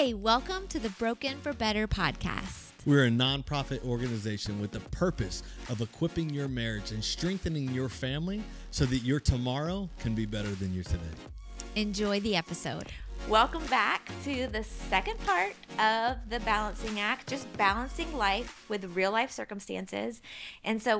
Hey, welcome to the Broken for Better podcast. We're a nonprofit organization with the purpose of equipping your marriage and strengthening your family so that your tomorrow can be better than your today. Enjoy the episode. Welcome back to the second part of the balancing act, just balancing life with real life circumstances. And so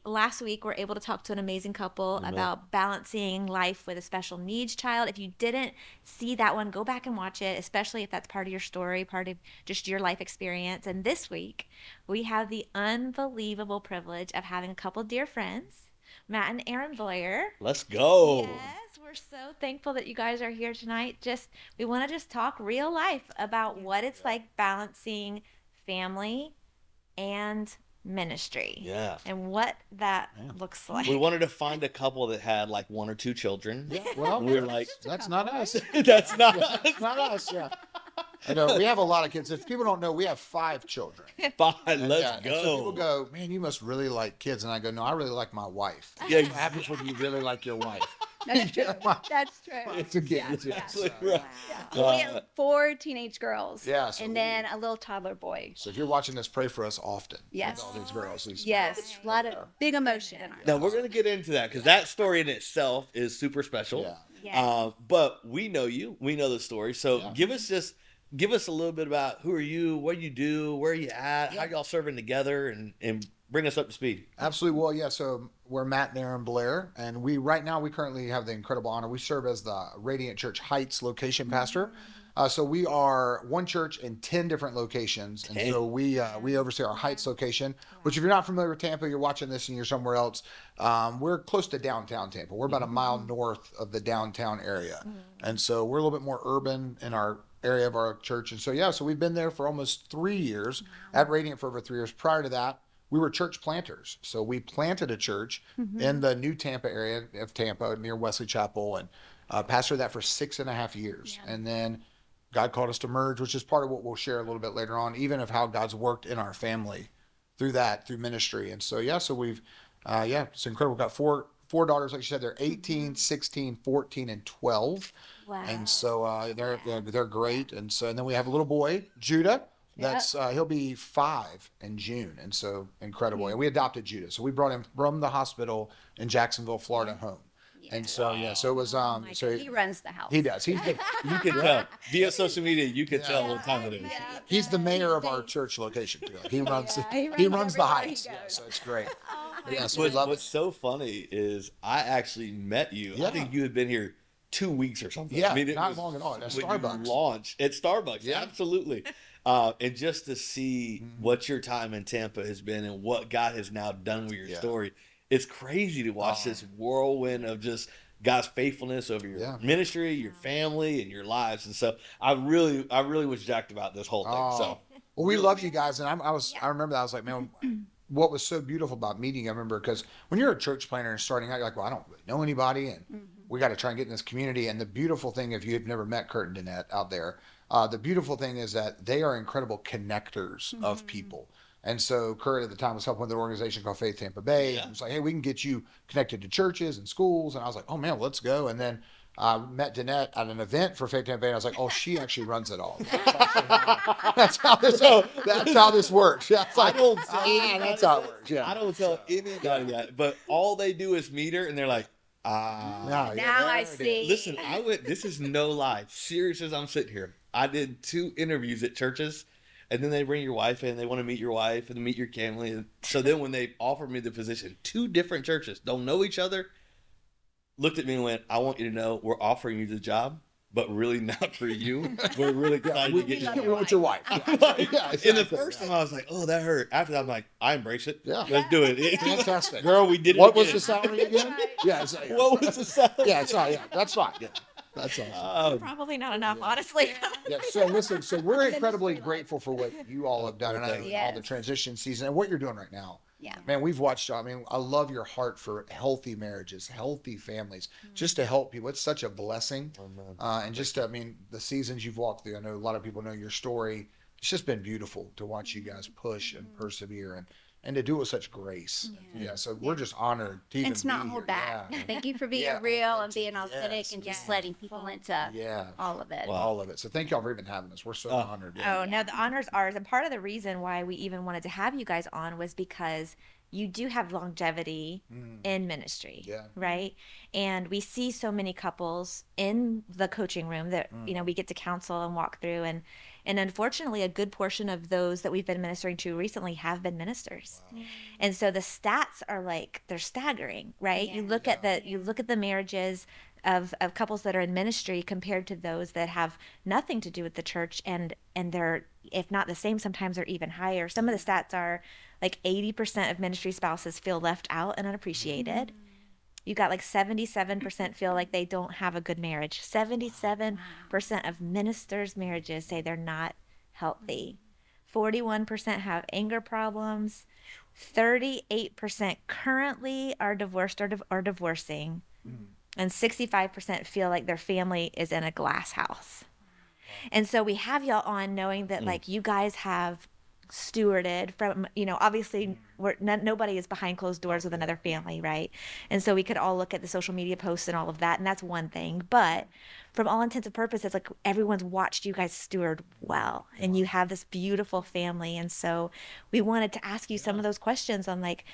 last week were able to talk to an amazing couple about balancing life with a special needs child. If you didn't see that one, go back and watch it, especially if that's part of your story, part of just your life experience. And this week we have the unbelievable privilege of having a couple dear friends, Matt and Erin Blair. Let's go. Yes, we're so thankful that you guys are here tonight. We want to just talk real life about what it's like balancing family and ministry. Yeah. And what that looks like. We wanted to find a couple that had like one or two children. Yeah, well, we were like, that's not us. that's not us. That's not us, yeah. I know, we have a lot of kids. If people don't know, we have 5 children. Fine, And, let's and go. so people go, man, you must really like kids. And I go, no, I really like my wife. Yeah, What happens when you really like your wife? That's true. That's true. It's a gift. Absolutely right. We have 4 teenage girls. Yeah, so and then a little toddler boy. So if you're watching this, pray for us often. Yes. With all these girls. Yes. A lot of big emotion in our Now we're going to get into that because that story in itself is super special. Yeah. Yeah. But we know you. We know the story. So Yeah. give us a little bit about who are you, what you do, where you at, how y'all serving together, and bring us up to speed. Absolutely. Well, yeah. So we're Matt and Erin Blair, and right now we currently have the incredible honor. We serve as the Radiant Church Heights location pastor. So we are one church in 10 different locations, and so we oversee our Heights location. Which, if you're not familiar with Tampa, you're watching this and you're somewhere else. We're close to downtown Tampa. We're about a mile north of the downtown area, and so we're a little bit more urban in our area of our church. And so so we've been there for almost 3 years, at Radiant for over 3 years. Prior to that, we were church planters. So we planted a church in the new Tampa area of Tampa near Wesley Chapel, and pastored that for 6.5 years. Yeah. And then God called us to merge, which is part of what we'll share a little bit later on, even of how God's worked in our family through ministry. And so, so we've, it's incredible. We've got four daughters, like you said, they're 18, 16, 14, and 12. Wow. And so they're great. And then we have a little boy, Judah. That's he'll be 5 in June, and so incredible. And we adopted Judah, so we brought him from the hospital in Jacksonville, Florida, home. Yeah. And so so it was so He runs the house. he does. He's the, You can tell via social media. You can tell what time it is. he's the mayor of our church location too. He runs he runs the everywhere he Heights. goes. Yeah, so it's great. Oh my Yeah, so we love What's it. so funny is I actually met you. Yeah. I think you had been here 2 weeks or something. Yeah, I mean, it not was long at all. At when you Starbucks. launched at Starbucks. Yeah. Absolutely. And just to see what your time in Tampa has been and what God has now done with your story, it's crazy to watch this whirlwind of just God's faithfulness over your ministry, your family, and your lives. And so I really was jacked about this whole thing. So Well, we love you guys, and I remember that. I was like, man, what was so beautiful about meeting? I remember because when you're a church planner and starting out, you're like, well, I don't really know anybody, and we got to try and get in this community. And the beautiful thing, if you have never met Kurt and Denette out there, the beautiful thing is that they are incredible connectors of people. And so Kurt at the time was helping with an organization called Faith Tampa Bay. And it was like, hey, we can get you connected to churches and schools. And I was like, oh man, let's go. And then I met Denette at an event for Faith Tampa Bay. And I was like, oh, she actually runs it all. That's how this works. Yeah, it's like, don't tell that's how it works. Yeah. I don't tell anybody that, but all they do is meet her, and they're like, Now I there it see. is. Listen, this is no lie. Serious as I'm sitting here. I did 2 interviews at churches, and then they bring your wife in. They want to meet your wife and meet your family. And so then when they offered me the position, 2 different churches, don't know each other, looked at me and went, I want you to know we're offering you the job, but really not for you. We're really excited to get you. We want your wife. In the first time, I was like, oh, that hurt. After that, I'm like, I embrace it. Yeah. Let's do it. Fantastic. Girl, we did it What was again. the salary again? What was the salary? That's fine. Yeah. That's awesome. Probably not enough, honestly. Yeah. So listen, we're incredibly grateful for what you all have done, and all the Yes. transition season and what you're doing right now. Yeah. Man, we've watched. I mean, I love your heart for healthy marriages, healthy families, just to help people. It's such a blessing. And just, I mean, the seasons you've walked through. I know a lot of people know your story. It's just been beautiful to watch you guys push and persevere. and to do it with such grace. Yeah. So we're just honored to even And to not be hold here. back. Yeah. Thank you for being Yeah, real and authentic. being authentic and just letting people into all of it. All of it. So thank y'all for even having us. We're so honored. Oh, no, the honor's ours. And part of the reason why we even wanted to have you guys on was because you do have longevity in ministry, right? And we see so many couples in the coaching room that, you know, we get to counsel and walk through. And unfortunately, a good portion of those that we've been ministering to recently have been ministers. Wow. And so the stats are like, they're staggering, right? You look at the marriages of couples that are in ministry compared to those that have nothing to do with the church, and they're, if not the same, sometimes they're even higher. Some of the stats are like 80% of ministry spouses feel left out and unappreciated. You got like 77% feel like they don't have a good marriage. 77% of ministers' marriages say they're not healthy. 41% have anger problems. 38% currently are divorced or divorcing. And 65% feel like their family is in a glass house. And so we have y'all on knowing that like you guys have stewarded from, you know, obviously nobody is behind closed doors with another family, right? And so we could all look at the social media posts and all of that, and that's one thing. But from all intents and purposes, like everyone's watched you guys steward well, and you have this beautiful family. And so we wanted to ask you some of those questions on like,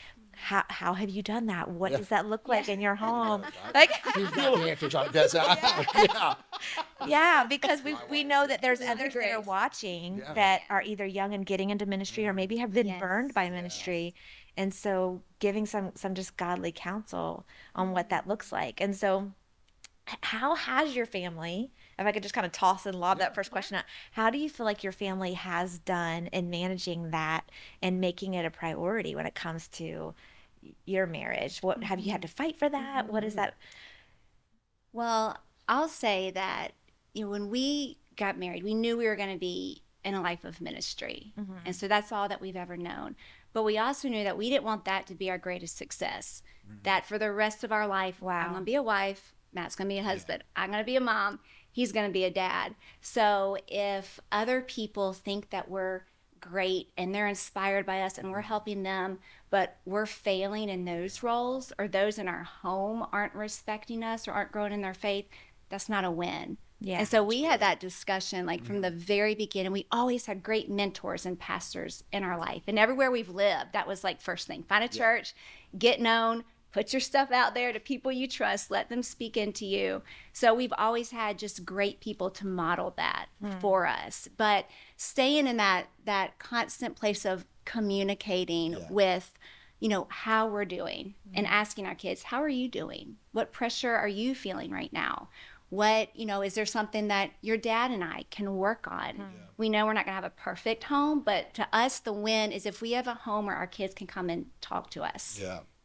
how have you done that? What does that look like in your home? Like, yeah, because we know that there's others that are watching that are either young and getting into ministry or maybe have been burned by ministry. And so giving some just godly counsel on what that looks like. And so how has your family, if I could just kind of toss and lob that first question out, how do you feel like your family has done in managing that and making it a priority when it comes to your marriage? What have you had to fight for that? What is that? Well, I'll say that, you know, when we got married, we knew we were going to be in a life of ministry. And so that's all that we've ever known. But we also knew that we didn't want that to be our greatest success. That for the rest of our life, I'm going to be a wife, Matt's going to be a husband, I'm going to be a mom, he's going to be a dad. So if other people think that we're great and they're inspired by us and we're helping them, but we're failing in those roles, or those in our home aren't respecting us or aren't growing in their faith, that's not a win. And so we had that discussion like from the very beginning. We always had great mentors and pastors in our life, and everywhere we've lived, that was like first thing: find a church, get known, put your stuff out there to people you trust, let them speak into you. So we've always had just great people to model that for us. But staying in that constant place of communicating with, you know, how we're doing, and asking our kids, how are you doing? What pressure are you feeling right now? What, you know, is there something that your dad and I can work on? We know we're not going to have a perfect home, but to us, the win is if we have a home where our kids can come and talk to us.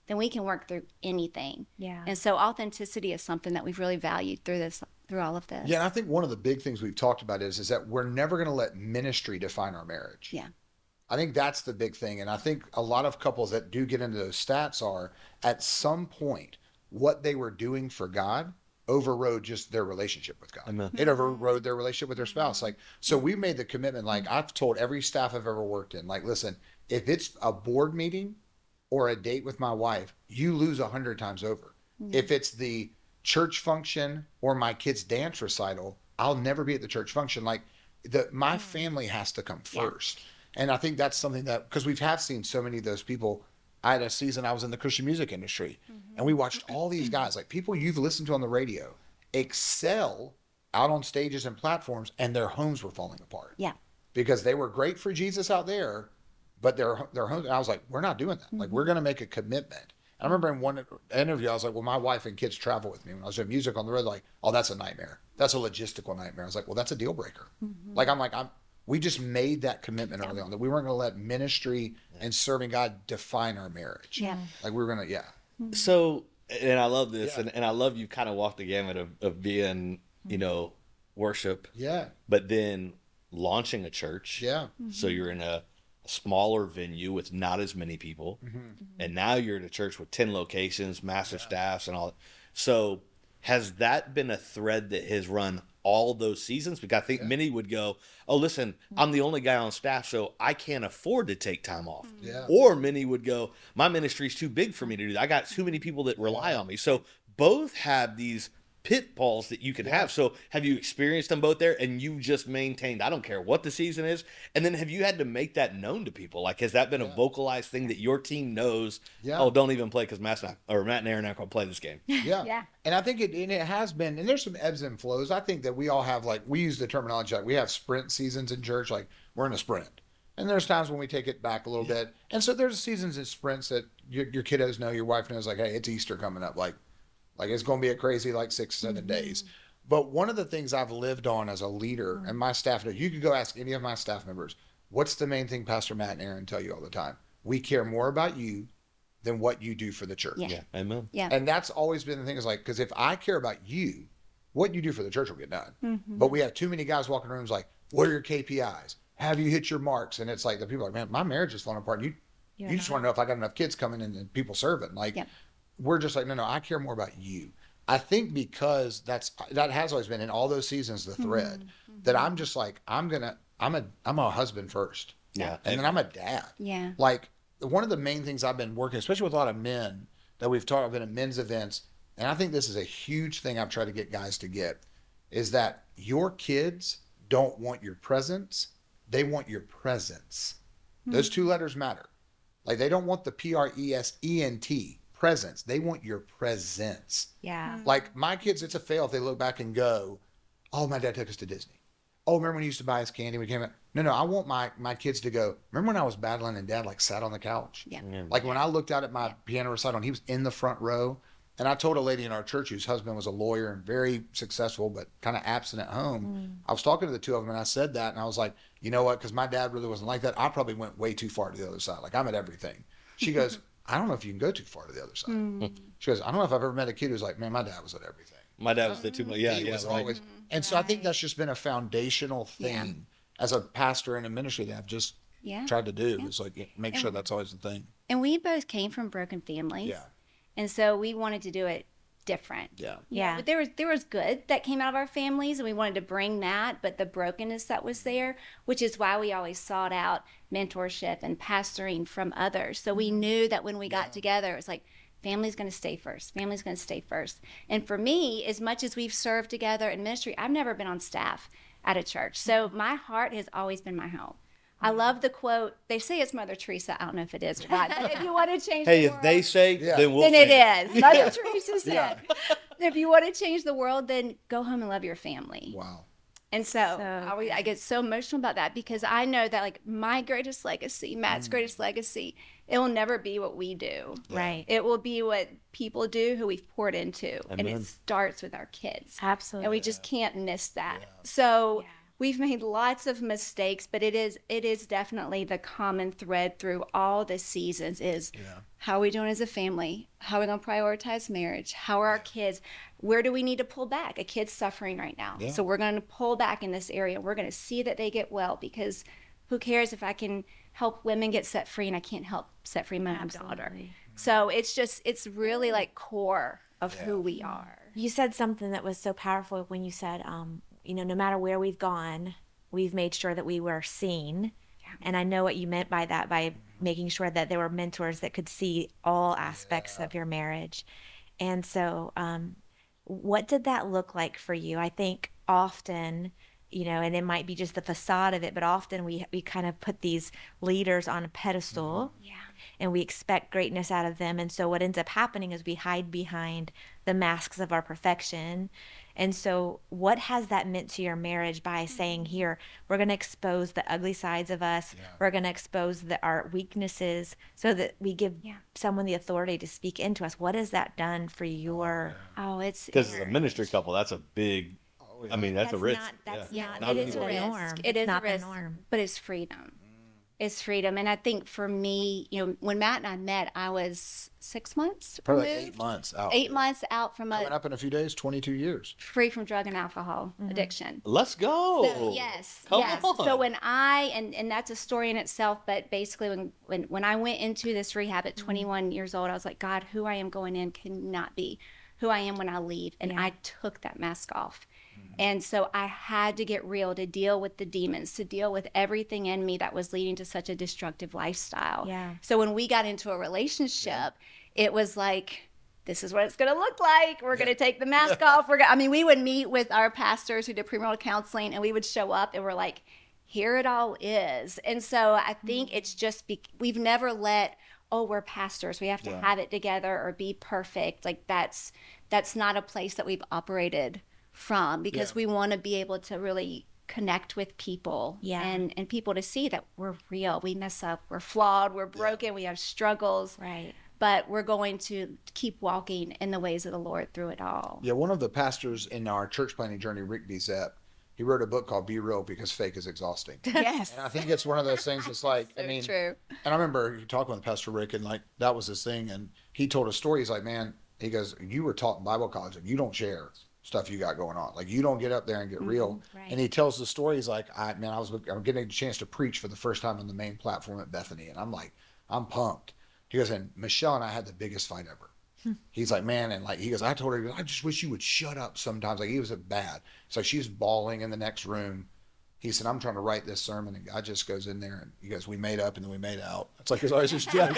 Then we can work through anything. And so authenticity is something that we've really valued through all of this. Yeah, and I think one of the big things we've talked about is that we're never going to let ministry define our marriage. I think that's the big thing. And I think a lot of couples that do get into those stats are, at some point, what they were doing for God overrode just their relationship with God. Amen. It overrode their relationship with their spouse. Like, so we made the commitment, like I've told every staff I've ever worked in, like, listen, if it's a board meeting or a date with my wife, you lose 100 times over. If it's the church function or my kid's dance recital, I'll never be at the church function. Like, my family has to come first. And I think that's something that, because we have seen so many of those people. I had a season I was in the Christian music industry, and we watched all these guys, like people you've listened to on the radio, excel out on stages and platforms, and their homes were falling apart. Because they were great for Jesus out there, but their homes, and I was like, we're not doing that. Like, we're going to make a commitment. I remember in one interview, I was like, well, my wife and kids travel with me. When I was doing music on the road, like, oh, that's a nightmare. That's a logistical nightmare. I was like, well, that's a deal breaker. We just made that commitment early on that we weren't going to let ministry and serving God define our marriage. Like, we were going to, So, and I love this, and I love you kind of walk the gamut of being, you know, worship. But then launching a church. So you're in a smaller venue with not as many people. And now you're in a church with 10 locations, massive staffs and all. So has that been a thread that has run all those seasons? Because I think many would go, oh, listen, I'm the only guy on staff, so I can't afford to take time off. Yeah. Or many would go, my ministry's too big for me to do that. I got too many people that rely on me. So both have these pitfalls that you can have. So have you experienced them both there, and you just maintained, I don't care what the season is? And then have you had to make that known to people? Like, has that been a vocalized thing that your team knows? Oh, don't even play because Matt and Erin aren't going to play this game. Yeah. And I think it has been, and there's some ebbs and flows. I think that we all have, like, we use the terminology, like we have sprint seasons in church, like we're in a sprint. And there's times when we take it back a little bit. And so there's seasons and sprints that your kiddos know, your wife knows, like, hey, it's Easter coming up. Like it's going to be a crazy, like 6 or 7 days. But one of the things I've lived on as a leader, and my staff, you could go ask any of my staff members, what's the main thing Pastor Matt and Erin tell you all the time? We care more about you than what you do for the church. Yeah. Amen. Yeah. And that's always been the thing, is like, because if I care about you, what you do for the church will get done. But we have too many guys walking rooms like, what are your KPIs? Have you hit your marks? And it's like, the people are like, man, my marriage is falling apart. You just want to know if I got enough kids coming in and people serving. Like, we're just like, no, I care more about you. I think because that has always been in all those seasons, the thread that I'm just like, I'm a husband first. Yeah. And then I'm a dad. Yeah. Like, one of the main things I've been working, especially with a lot of men that we've taught, I've been at men's events, and I think this is a huge thing I've tried to get guys to get, is that your kids don't want your presence. They want your presence. Those 2 letters matter. Like, they don't want the present, presence. They want your presence. Yeah. Like, my kids, it's a fail if they look back and go, oh, my dad took us to Disney. Oh, remember when he used to buy us candy when we came out? No, I want my kids to go, remember when I was battling and dad, like, sat on the couch? Yeah. Like, when I looked out at my piano recital and he was in the front row, and I told a lady in our church whose husband was a lawyer and very successful, but kind of absent at home. I was talking to the 2 of them, and I said that, and I was like, you know what? Because my dad really wasn't like that. I probably went way too far to the other side. Like, I'm at everything. She goes, I don't know if you can go too far to the other side. She goes, I don't know if I've ever met a kid who's like, man, my dad was at everything. My dad was there too much. Yeah, He was right. always, and so I think that's just been a foundational thing as a pastor in a ministry that I've just tried to do. Is like, make sure that's always the thing. And we both came from broken families. Yeah. And so we wanted to do it different. Yeah. Yeah. But there was good that came out of our families, and we wanted to bring that, but the brokenness that was there, which is why we always sought out mentorship and pastoring from others. So we knew that when we got together, it was like, family's going to stay first. Family's going to stay first. And for me, as much as we've served together in ministry, I've never been on staff at a church. So my heart has always been my home. I love the quote. They say it's Mother Teresa. I don't know if it is or not. But if you want to change the world, If they say, then we'll then say it is. Mother Teresa said, if you want to change the world, then go home and love your family. Wow. And so I get so emotional about that, because I know that, like, my greatest legacy, Matt's greatest legacy, it will never be what we do. Right. It will be what people do who we've poured into. Amen. And it starts with our kids. Absolutely. And we just can't miss that. So we've made lots of mistakes, but it is definitely the common thread through all the seasons is how are we doing as a family? How are we going to prioritize marriage? How are our kids? Where do we need to pull back? A kid's suffering right now. So we're going to pull back in this area. We're going to see that they get well, because who cares if I can help women get set free and I can't help set free my own daughter. So it's really like core of who we are. You said something that was so powerful when you said, no matter where we've gone, we've made sure that we were seen. And I know what you meant by that, by making sure that there were mentors that could see all aspects of your marriage. And so what did that look like for you? I think often, and it might be just the facade of it, but often we kind of put these leaders on a pedestal. And we expect greatness out of them. And so what ends up happening is we hide behind the masks of our perfection. And so what has that meant to your marriage by saying, here, we're going to expose the ugly sides of us. We're going to expose our weaknesses so that we give someone the authority to speak into us. What has that done for your... It's... Because as a ministry couple, that's a big... I mean, that's a risk. It is a risk. It is a risk, but it's freedom. It's freedom. And I think for me, when Matt and I met, I was 6 months Probably removed. like 8 months out. 8 months out from Coming up in a few days, 22 years. free from drug and alcohol addiction. Let's go. So, yes. Come on. So when and that's a story in itself, but basically when I went into this rehab at 21 years old, I was like, God, who I am going in cannot be who I am when I leave. And I took that mask off. And so I had to get real to deal with the demons, to deal with everything in me that was leading to such a destructive lifestyle. Yeah. So when we got into a relationship, it was like, this is what it's going to look like. We're going to take the mask off. We would meet with our pastors who did premarital counseling, and we would show up and we're like, here it all is. And so I think it's just, we've never let, we're pastors, we have to have it together or be perfect. Like that's not a place that we've operated from, because we want to be able to really connect with people and people to see that we're real. We mess up, we're flawed, we're broken, we have struggles. Right. But we're going to keep walking in the ways of the Lord through it all. Yeah, one of the pastors in our church planting journey, Rick B. Zepp, he wrote a book called Be Real Because Fake is Exhausting. Yes. And I think it's one of those things that's like, So true. And I remember talking with Pastor Rick, and like that was his thing. And he told a story. He's like, man, he goes, you were taught in Bible college and you don't share stuff you got going on. Like you don't get up there and get real. Right. And he tells the story. He's like, I'm getting a chance to preach for the first time on the main platform at Bethany. And I'm like, I'm pumped. He goes, and Michelle and I had the biggest fight ever. He's like, man, and like, he goes, I told her, I just wish you would shut up sometimes. Like he was bad. So she's bawling in the next room. He said, I'm trying to write this sermon. And God just goes in there and he goes, we made up and then we made out. It's like, it's always just joke.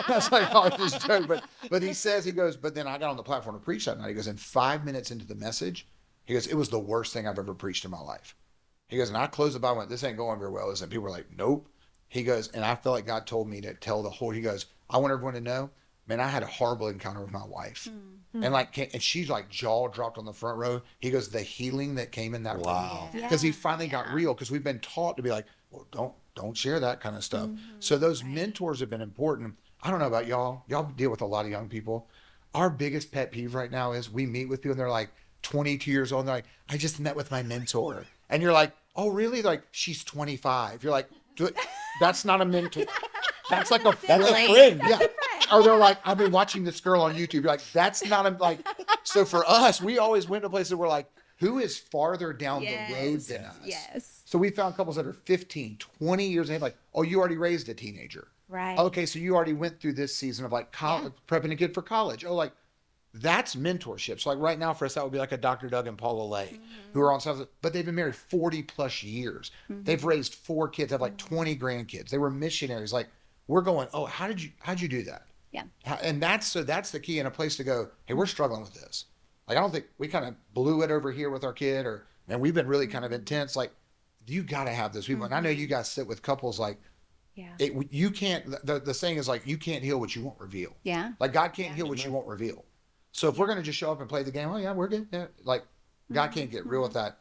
That's like always just joke. But he says, he goes, but then I got on the platform to preach that night. He goes, and 5 minutes into the message, he goes, it was the worst thing I've ever preached in my life. He goes, and I closed the Bible and went, this ain't going very well, is it? People were like, nope. He goes, and I felt like God told me to tell the whole, he goes, I want everyone to know, man, I had a horrible encounter with my wife. And like, and she's like jaw dropped on the front row. He goes, the healing that came in that room. Because he finally got real, because we've been taught to be like, well, don't share that kind of stuff. So those mentors have been important. I don't know about y'all. Y'all deal with a lot of young people. Our biggest pet peeve right now is we meet with people and they're like 22 years old and they're like, I just met with my mentor. And you're like, oh, really? Like, she's 25. You're like, that's not a mentor. That's like a friend. Yeah. Or they're like, I've been watching this girl on YouTube. You're like, that's not a, like, so for us, we always went to places where we're like, who is farther down the road than us? Yes. So we found couples that are 15, 20 years old, like, oh, you already raised a teenager. Right. Okay, so you already went through this season of like college, prepping a kid for college. Oh, like, that's mentorship. So like right now for us, that would be like a Dr. Doug and Paula Lay, who are on South, but they've been married 40 plus years. They've raised 4 kids, have like 20 grandkids. They were missionaries. Like, we're going, oh, how'd you do that? Yeah. And that's the key, and a place to go, hey, we're struggling with this. Like, I don't think we kind of blew it over here with our kid, and we've been really kind of intense. Like, you got to have those people. And I know you guys sit with couples like, you can't, the saying is like, you can't heal what you won't reveal. Yeah. Like, God can't heal what you won't reveal. So if we're going to just show up and play the game, oh yeah, we're good. Yeah. Like, God can't get real with that.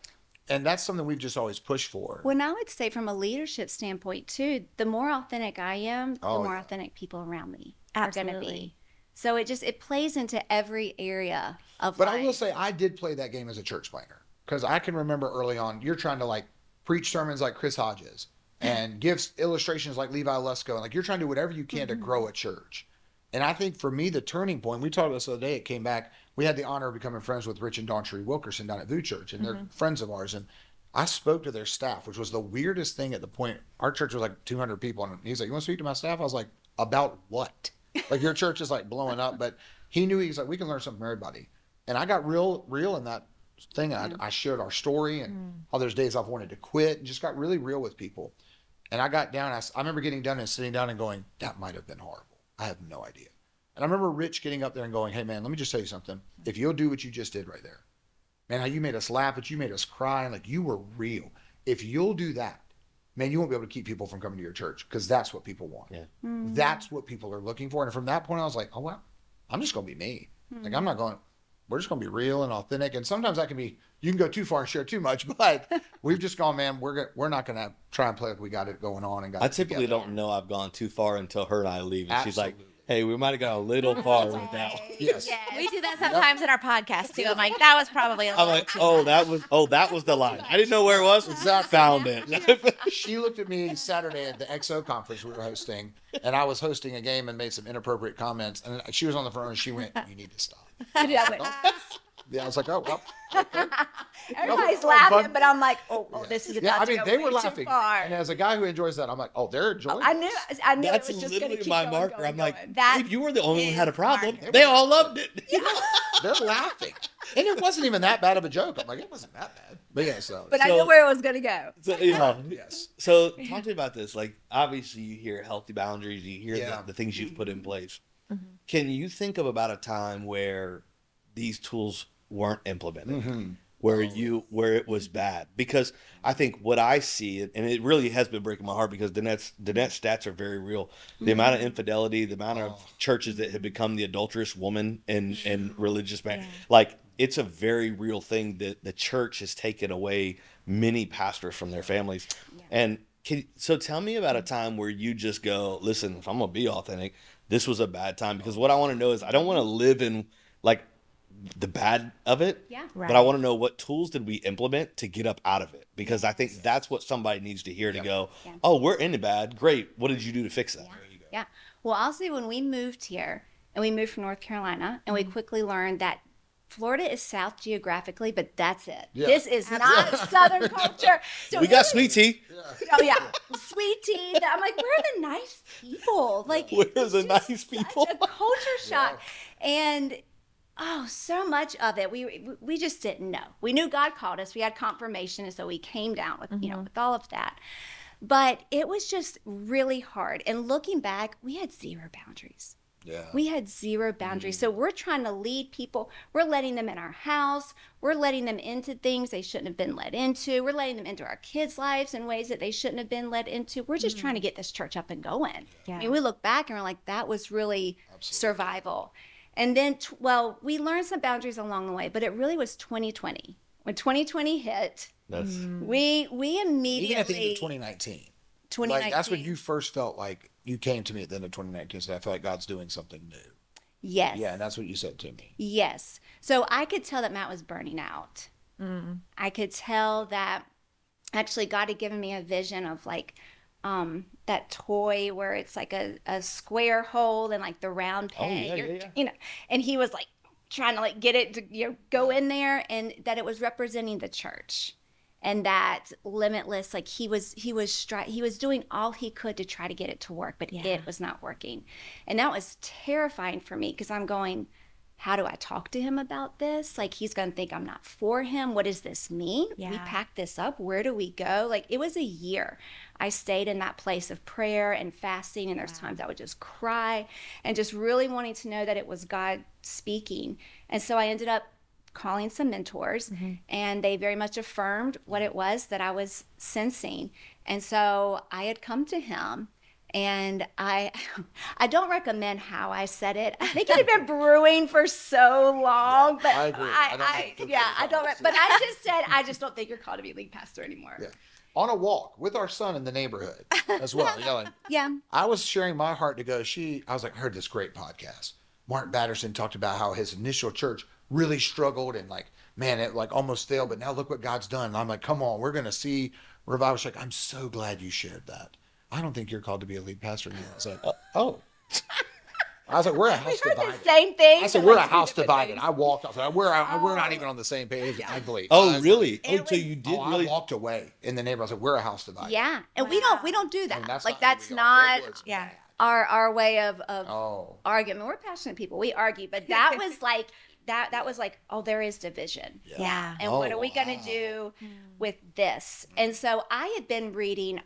And that's something we've just always pushed for. Well, I would say from a leadership standpoint too, the more authentic I am, the more authentic people around me are going to be. So it plays into every area of life. But I will say, I did play that game as a church planner, because I can remember early on, you're trying to like preach sermons like Chris Hodges and give illustrations like Levi Lusko, and like you're trying to do whatever you can to grow a church. And I think for me, the turning point, we talked about this the other day, it came back, we had the honor of becoming friends with Rich and Dawn Sheree Wilkerson down at VU Church, and they're friends of ours. And I spoke to their staff, which was the weirdest thing at the point. Our church was like 200 people, and he's like, you want to speak to my staff? I was like, about what? Like, your church is like blowing up. But he knew, he's like, we can learn something from everybody. And I got real in that thing. I shared our story and all those days I've wanted to quit, and just got really real with people. And I got down, I remember getting done and sitting down and going, that might have been horrible. I have no idea. And I remember Rich getting up there and going, hey man, let me just tell you something. If you'll do what you just did right there, man, how you made us laugh, but you made us cry, and like, you were real. If you'll do that, man, you won't be able to keep people from coming to your church, because that's what people want. Yeah. That's what people are looking for. And from that point, I was like, oh, well, I'm just going to be me. Like, I'm not going, we're just going to be real and authentic. And sometimes that can be, you can go too far and share too much, but we've just gone, man, we're not going to try and play like we got it going on. And got I typically don't know I've gone too far until her and I leave. And she's like, hey, we might have gone a little far with that one. Yes. We do that sometimes in our podcast too. I'm like, that was probably a I'm like, that was the line. I didn't know where it was. Exactly. Found it. She looked at me Saturday at the XO conference we were hosting, and I was hosting a game and made some inappropriate comments. And she was on the phone and she went, you need to stop. Yeah, I was like, oh, well. Okay. Everybody's laughing, but I'm like, oh, this is about to go they were way too laughing. far. And as a guy who enjoys that, I'm like, oh, they're enjoying I this. knew That's it was just going to literally keep my going, marker. going, I'm like, going. Dave, you were the only one who had a problem. marker. They all loved it. They're laughing. And it wasn't even that bad of a joke. I'm like, it wasn't that bad. But yeah, so. But I knew where it was going to go. So, Yes. So talk to me about this. Like, obviously you hear healthy boundaries, you hear Yeah. the things you've put in place. Mm-hmm. Can you think of about a time where these tools weren't implemented? Mm-hmm. Where it was bad? Because I think what I see, and it really has been breaking my heart, because Denette's stats are very real. The amount of infidelity, the amount of churches that have become the adulterous woman and religious man, like, it's a very real thing that the church has taken away many pastors from their families. And so tell me about a time where you just go, listen, if I'm gonna be authentic, this was a bad time. Because what I want to know is, I don't want to live in like the bad of it, but I want to know, what tools did we implement to get up out of it? Because I think that's what somebody needs to hear, to go, oh, we're in the bad, great, what did you do to fix that? Yeah. Well, I'll say, when we moved here, and we moved from North Carolina, and we quickly learned that Florida is south geographically, but that's it. Yeah. This is not Southern culture. So We got sweet tea. Oh yeah, sweet tea. I'm like, where are the nice people? Like, Where are the it's nice just people? such a culture shock, and so much of it we just didn't know. We knew God called us. We had confirmation, and so we came down with with all of that. But it was just really hard. And looking back, we had zero boundaries. Yeah. We had zero boundaries. So we're trying to lead people. We're letting them in our house. We're letting them into things they shouldn't have been let into. We're letting them into our kids' lives in ways that they shouldn't have been let into. We're just trying to get this church up and going. Yeah. I mean, we look back and we're like, that was really survival. And then, we learned some boundaries along the way, but it really was 2020. When 2020 hit, we immediately... Even at the end of 2019. Like, that's when you first felt like, you came to me at the end of 2019 and said, I feel like God's doing something new. Yes. Yeah, and that's what you said to me. Yes. So I could tell that Matt was burning out. I could tell that actually God had given me a vision of like that toy where it's like a square hole and like the round peg. And he was like trying to like get it to go in there, and that it was representing the church. And that limitless, like he was doing all he could to try to get it to work, but it was not working. And that was terrifying for me, because I'm going, how do I talk to him about this? Like, he's going to think I'm not for him. What does this mean? Yeah. We packed this up. Where do we go? Like, it was a year. I stayed in that place of prayer and fasting, and there's times I would just cry and just really wanting to know that it was God speaking. And so I ended up calling some mentors, and they very much affirmed what it was that I was sensing. And so I had come to him, and I don't recommend how I said it. I think it had been brewing for so long, but I agree. But I just said, I just don't think you're called to be lead pastor anymore. Yeah. On a walk with our son in the neighborhood as well. I was sharing my heart to go, I was like, I heard this great podcast. Martin Batterson talked about how his initial church really struggled, and like, man, it like almost failed, but now look what God's done. And I'm like, come on, we're going to see revival. She's like, I'm so glad you shared that. I don't think you're called to be a lead pastor anymore. I was like, oh. I was like, we're a house divided. The same thing. I said, we're a house divided. I walked. I was like, we're not even on the same page. I believe. Oh, really? Like, so you did really? I walked away in the neighborhood. I was like, we're a house divided. Yeah, and we don't do that. And that's like, not that's who we are. not It was Yeah. bad. our way of Oh. argument. We're passionate people. We argue, but that was like that was like, oh, there is division. Yeah. And what are we going to do with this? And so I had been reading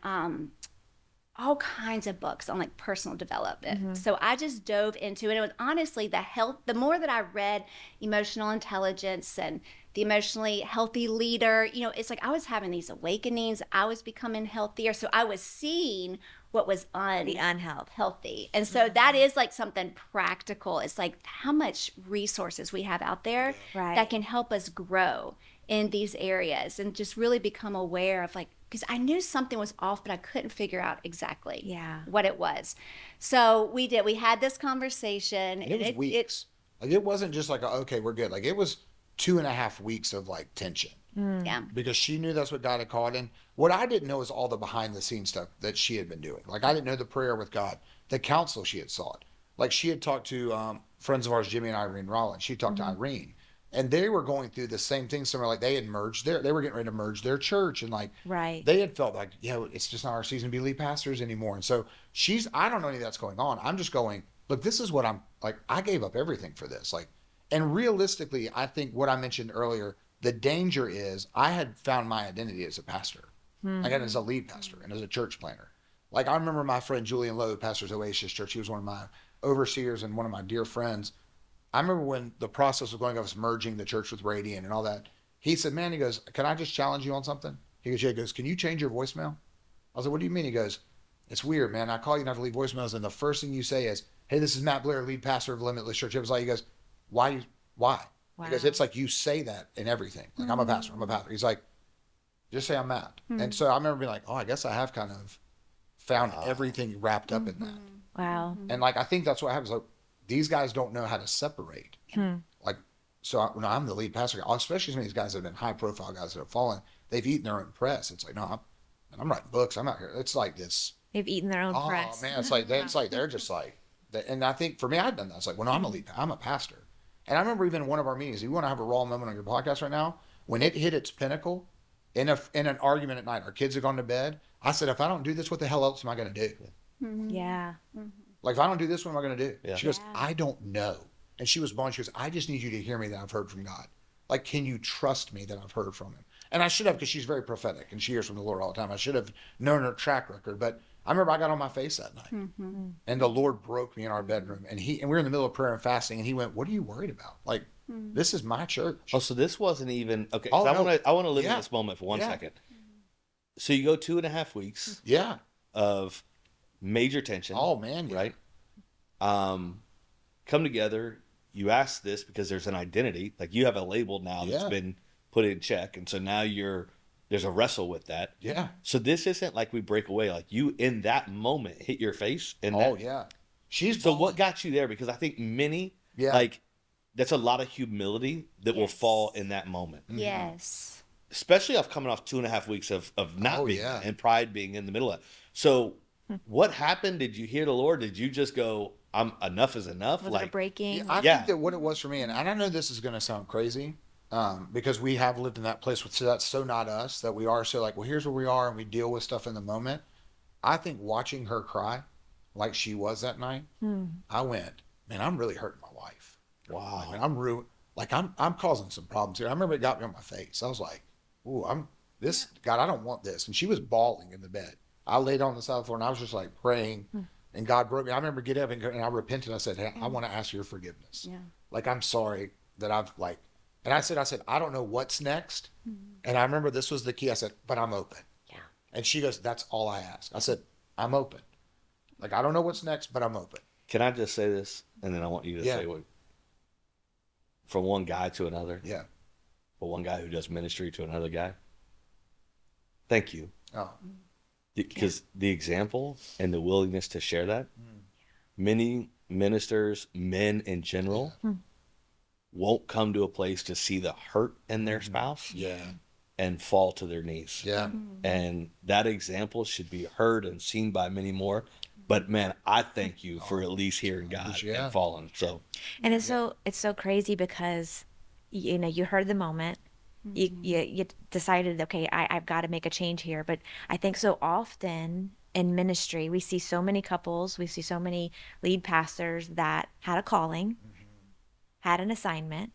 all kinds of books on like personal development. So I just dove into it. It was honestly the more that I read emotional intelligence and the emotionally healthy leader, it's like I was having these awakenings. I was becoming healthier. So I was seeing what was the unhealth. healthy. And so that is like something practical. It's like how much resources we have out there that can help us grow in these areas and just really become aware of like, because I knew something was off, but I couldn't figure out exactly what it was. So we had this conversation. And it was weeks. Like, it wasn't just like, okay, we're good. Like, it was 2.5 weeks of like tension. Yeah. Because she knew that's what God had called in. What I didn't know is all the behind the scenes stuff that she had been doing. Like, I didn't know the prayer with God, the counsel she had sought. Like, she had talked to friends of ours, Jimmy and Irene Rollins. She talked to Irene. And they were going through the same thing. Somewhere like they had merged they were getting ready to merge their church, and like Right. they had felt like, it's just not our season to be lead pastors anymore. And so I don't know any of that's going on. I'm just going, look, this is what I'm like. I gave up everything for this. Like, and realistically, I think what I mentioned earlier, the danger is I had found my identity as a pastor, like as a lead pastor and as a church planner. Like I remember my friend Julian Lowe, pastors Oasis Church. He was one of my overseers and one of my dear friends. I remember when the process was going of us merging the church with Radiant and all that. He said, man, he goes, can I just challenge you on something? He goes, yeah. He goes, can you change your voicemail? I was like, what do you mean? He goes, it's weird, man. I call you not to leave voicemails, and the first thing you say is, hey, this is Matt Blair, lead pastor of Limitless Church. It was like, he goes, why? Wow. Because it's like you say that in everything. Like, I'm a pastor. He's like, just say I'm Matt. And so I remember being like, oh, I guess I have kind of found everything wrapped up in that. Wow. And like, I think that's what happens. Like, these guys don't know how to separate. Like, so when I'm the lead pastor, especially some of these guys that have been high profile guys that have fallen, they've eaten their own press. It's like, no, I'm writing books. I'm out here. It's like this. They've eaten their own press. Oh man, it's like they're just like, and I think for me, I'd done that. It's like, well, no, I'm a pastor. And I remember even in one of our meetings, if you want to have a raw moment on your podcast right now, when it hit its pinnacle in an argument at night, our kids had gone to bed. I said, if I don't do this, what the hell else am I going to do? Yeah. Like, if I don't do this, what am I going to do? Yeah. She goes, I don't know. And she was blunt. She goes, I just need you to hear me that I've heard from God. Like, can you trust me that I've heard from him? And I should have, because she's very prophetic and she hears from the Lord all the time. I should have known her track record. But I remember I got on my face that night and the Lord broke me in our bedroom, and we were in the middle of prayer and fasting, and he went, what are you worried about? Like, this is my church. Oh, so this wasn't even, okay. Oh, so no. I want to live in this moment for 1 second. So you go 2.5 weeks of major tension. Oh man. Yeah. Right. Come together. You ask this because there's an identity, like you have a label now that's been put in check. And so now there's a wrestle with that. Yeah. So this isn't like we break away, like you in that moment hit your face. And she's so what got you there? Because I think many, like that's a lot of humility that will fall in that moment. Yes. Especially coming off 2.5 weeks of not being and pride being in the middle of it. So what happened? Did you hear the Lord? Did you just go, enough is enough? Was it a breaking? I think that what it was for me, and I know this is going to sound crazy, because we have lived in that place so that's so not us, that we are so like, well, here's where we are and we deal with stuff in the moment. I think watching her cry like she was that night, I went, man, I'm really hurting my wife. Wow. Like, man, I'm causing some problems here. I remember it got me on my face. I was like, ooh, God, I don't want this. And she was bawling in the bed. I laid on the side of the floor and I was just like praying, and God broke me. I remember getting up and I repented. I said, hey, I want to ask your forgiveness. Yeah. Like, I'm sorry that I've and I said, I don't know what's next. And I remember this was the key. I said, but I'm open. Yeah. And she goes, that's all I ask. I said, I'm open. Like, I don't know what's next, but I'm open. Can I just say this? And then I want you to say what, from one guy to another. Yeah. But one guy who does ministry to another guy. Thank you. Oh. Because the example and the willingness to share that, many ministers, men in general, won't come to a place to see the hurt in their spouse and fall to their knees. Yeah. And that example should be heard and seen by many more. But man, I thank you for at least hearing God and falling. So, and it's so crazy because, you heard the moment. You decided, okay, I've got to make a change here. But I think so often in ministry, we see so many couples, we see so many lead pastors that had a calling, had an assignment,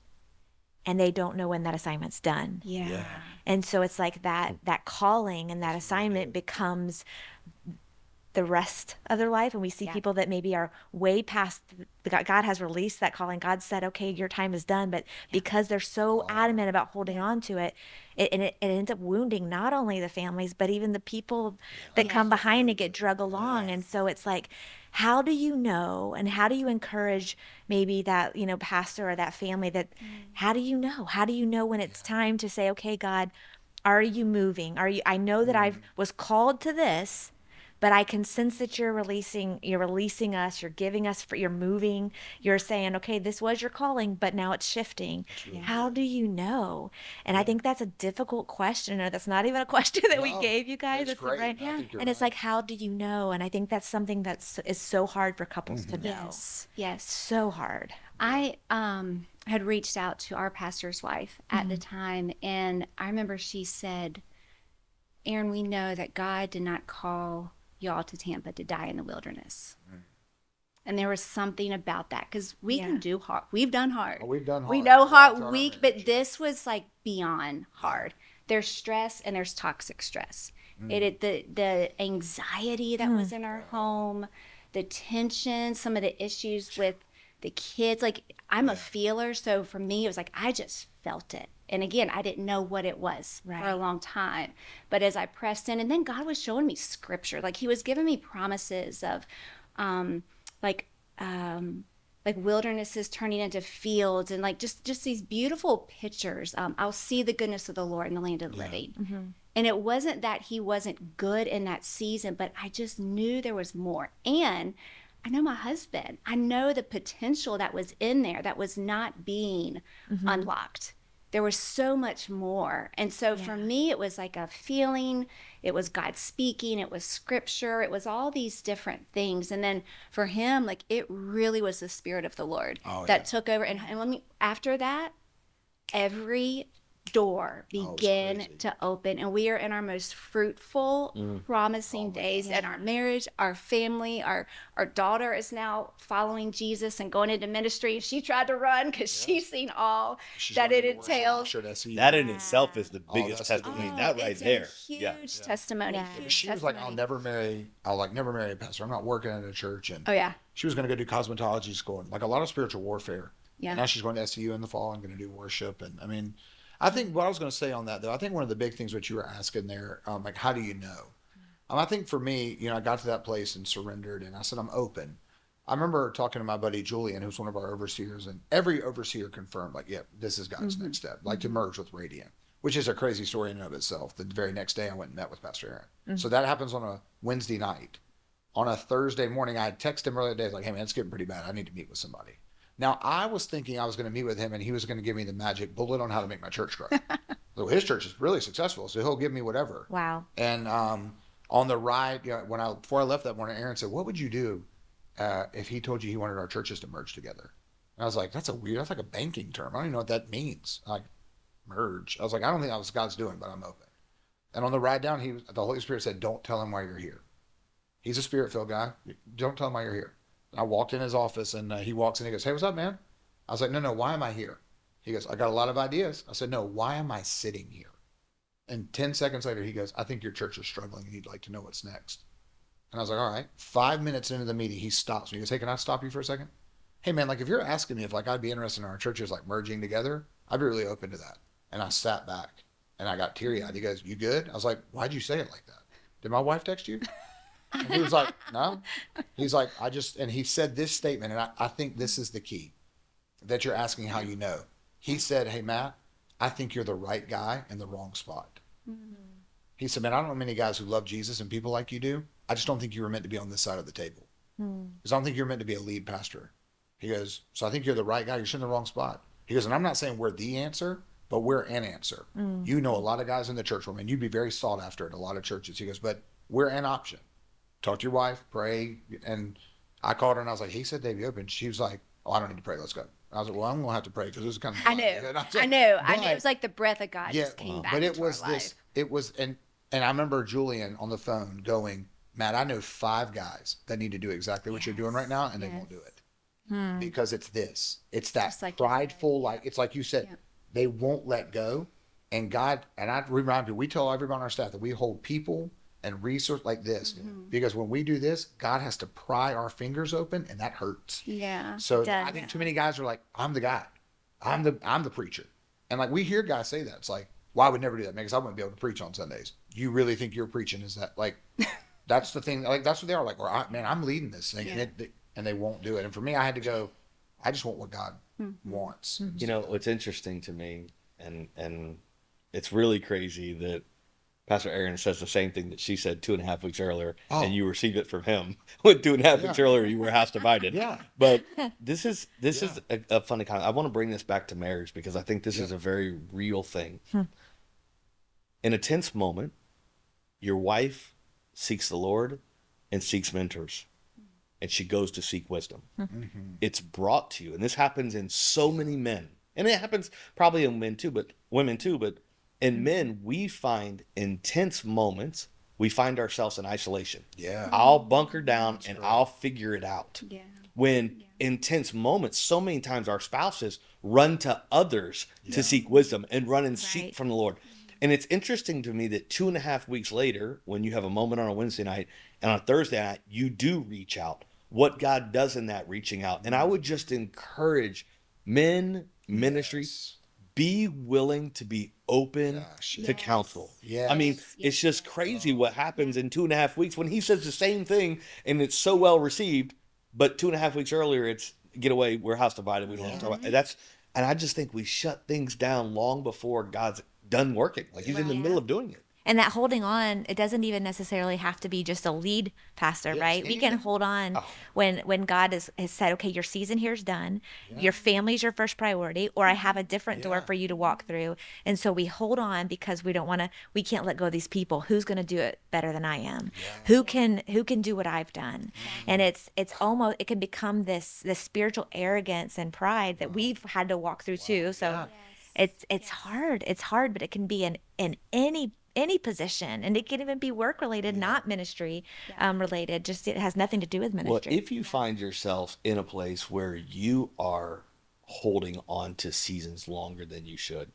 and they don't know when that assignment's done. Yeah. And so it's like that calling and that assignment becomes the rest of their life. And we see people that maybe are way past, God has released that calling. God said, okay, your time is done. But because they're so adamant about holding on to it, it ends up wounding not only the families, but even the people that come behind and get drug along. And so it's like, how do you know, and how do you encourage maybe that, pastor or that family that, how do you know when it's time to say, okay, God, are you moving? I know that I was called to this, but I can sense that you're releasing us, you're giving us, you're moving, you're saying, okay, this was your calling, but now it's shifting. How do you know? And I think that's a difficult question, or that's not even a question that we gave you guys. It's great. Right? And it's like, how do you know? And I think that's something that is so hard for couples to know. Yes. So hard. I had reached out to our pastor's wife at the time, and I remember she said, Erin, we know that God did not call y'all to Tampa to die in the wilderness. And there was something about that, because we can do hard. We've done hard. Oh, we've done hard. We know hard, That's our weak, marriage. but this was like beyond hard. There's stress and there's toxic stress. The anxiety that was in our home, the tension, some of the issues with the kids. Like, I'm a feeler, so for me, it was like I just felt it. And again, I didn't know what it was for a long time. But as I pressed in, and then God was showing me scripture. Like, he was giving me promises of like wildernesses turning into fields, and like just these beautiful pictures. I'll see the goodness of the Lord in the land of the living. And it wasn't that he wasn't good in that season, but I just knew there was more. And I know my husband. I know the potential that was in there that was not being unlocked. There was so much more. And so for me, it was like a feeling. It was God speaking. It was scripture. It was all these different things. And then for him, like, it really was the Spirit of the Lord that took over. And let me, after that, every door began to open, and we are in our most fruitful, promising days in our marriage. Our family, our daughter is now following Jesus and going into ministry. She tried to run because she's seen all that it entails. That in itself is the biggest testimony. That right It's there. a huge testimony. But she was like, I'll never marry a pastor. I'm not working at a church. And she was going to go do cosmetology school, and like a lot of spiritual warfare. Yeah. Now she's going to SU in the fall and going to do worship. And I mean, I think what I was going to say on that, though, I think one of the big things what you were asking there, like, how do you know? I think for me, I got to that place and surrendered, and I said, I'm open. I remember talking to my buddy Julian, who's one of our overseers, and every overseer confirmed, like, yeah, this is God's next step, like to merge with Radiant, which is a crazy story in and of itself. The very next day I went and met with Pastor Erin. So that happens on a Wednesday night. On a Thursday morning, I had texted him earlier today, like, hey man, it's getting pretty bad. I need to meet with somebody. Now, I was thinking I was going to meet with him and he was going to give me the magic bullet on how to make my church grow. So his church is really successful, so he'll give me whatever. Wow. And on the ride, before I left that morning, Erin said, what would you do if he told you he wanted our churches to merge together? And I was like, that's like a banking term. I don't even know what that means. Like, merge. I was like, I don't think that's what God's doing, but I'm open. And on the ride down, the Holy Spirit said, don't tell him why you're here. He's a Spirit-filled guy. Don't tell him why you're here. I walked in his office, and he walks in and he goes, hey, what's up, man? I was like, no, why am I here? He goes, I got a lot of ideas. I said, no, why am I sitting here? And 10 seconds later, he goes, I think your church is struggling and you'd like to know what's next. And I was like, all right. 5 minutes into the meeting, he stops me. He goes, hey, can I stop you for a second? Hey, man, like, if you're asking me if, like, I'd be interested in our churches, like, merging together, I'd be really open to that. And I sat back, and I got teary-eyed. He goes, you good? I was like, why'd you say it like that? Did my wife text you? And he was like, no. He's like, and he said this statement, and I think this is the key that you're asking how you know. He said, hey, Matt, I think you're the right guy in the wrong spot. He said, man, I don't know many guys who love Jesus and people like you do. I just don't think you were meant to be on this side of the table. Because I don't think you're meant to be a lead pastor. He goes, so I think you're the right guy. You're in the wrong spot. He goes, and I'm not saying we're the answer, but we're an answer. You know a lot of guys in the church room, and you'd be very sought after at a lot of churches. He goes, but we're an option. Talk to your wife, pray. And I called her and I was like, he said they'd be open. She was like, oh, I don't need to pray. Let's go. I was like, well, I'm going to have to pray because it was kind of. I knew. It was like the breath of God just came back. But it into was our life. and I remember Julian on the phone going, Matt, I know 5 guys that need to do exactly what you're doing right now, and they won't do it. Because it's this. It's that like prideful, like, it's like you said, they won't let go. And God, and I remind you, we tell everyone on our staff that we hold people and resource like this, because when we do this, God has to pry our fingers open, and that hurts. Yeah. So I think too many guys are like, I'm the guy, I'm the preacher, and like we hear guys say that. It's like, well, I would never do that, man, because I wouldn't be able to preach on Sundays. You really think you're preaching? Is that like, that's the thing? Like that's what they are like. Well, man, I'm leading this thing, and they won't do it. And for me, I had to go. I just want what God wants. You know, what's interesting to me, and it's really crazy that Pastor Erin says the same thing that she said 2.5 weeks earlier, and you received it from him. When 2.5 weeks earlier, you were house divided. But this is a funny comment. I want to bring this back to marriage because I think this is a very real thing. In a tense moment, your wife seeks the Lord and seeks mentors. and she goes to seek wisdom. It's brought to you. And this happens in so many men. And it happens probably in men too, but women too. But in men, we find intense moments. We find ourselves in isolation. Yeah. I'll bunker down and I'll figure it out. Yeah. When intense moments, so many times our spouses run to others to seek wisdom and run and seek from the Lord. And it's interesting to me that 2.5 weeks later, when you have a moment on a Wednesday night and on a Thursday night, you do reach out. What God does in that reaching out. And I would just encourage men, ministry, be willing to be open to counsel. Yes. I mean, it's just crazy what happens in 2.5 weeks when he says the same thing and it's so well received, but 2.5 weeks earlier, it's get away, we're house divided, we don't have to talk about it. And I just think we shut things down long before God's done working. Like he's in the middle of doing it. And that holding on, it doesn't even necessarily have to be just a lead pastor, right? We can hold on when God has said, okay, your season here is done. Your family's your first priority, or I have a different door for you to walk through. And so we hold on because we can't let go of these people. Who's going to do it better than I am? Who can do what I've done? And it's almost, it can become this spiritual arrogance and pride that we've had to walk through too. So it's hard. It's hard, but it can be in any position, and it can even be work related, not ministry related. Just it has nothing to do with ministry. Well, if you find yourself in a place where you are holding on to seasons longer than you should,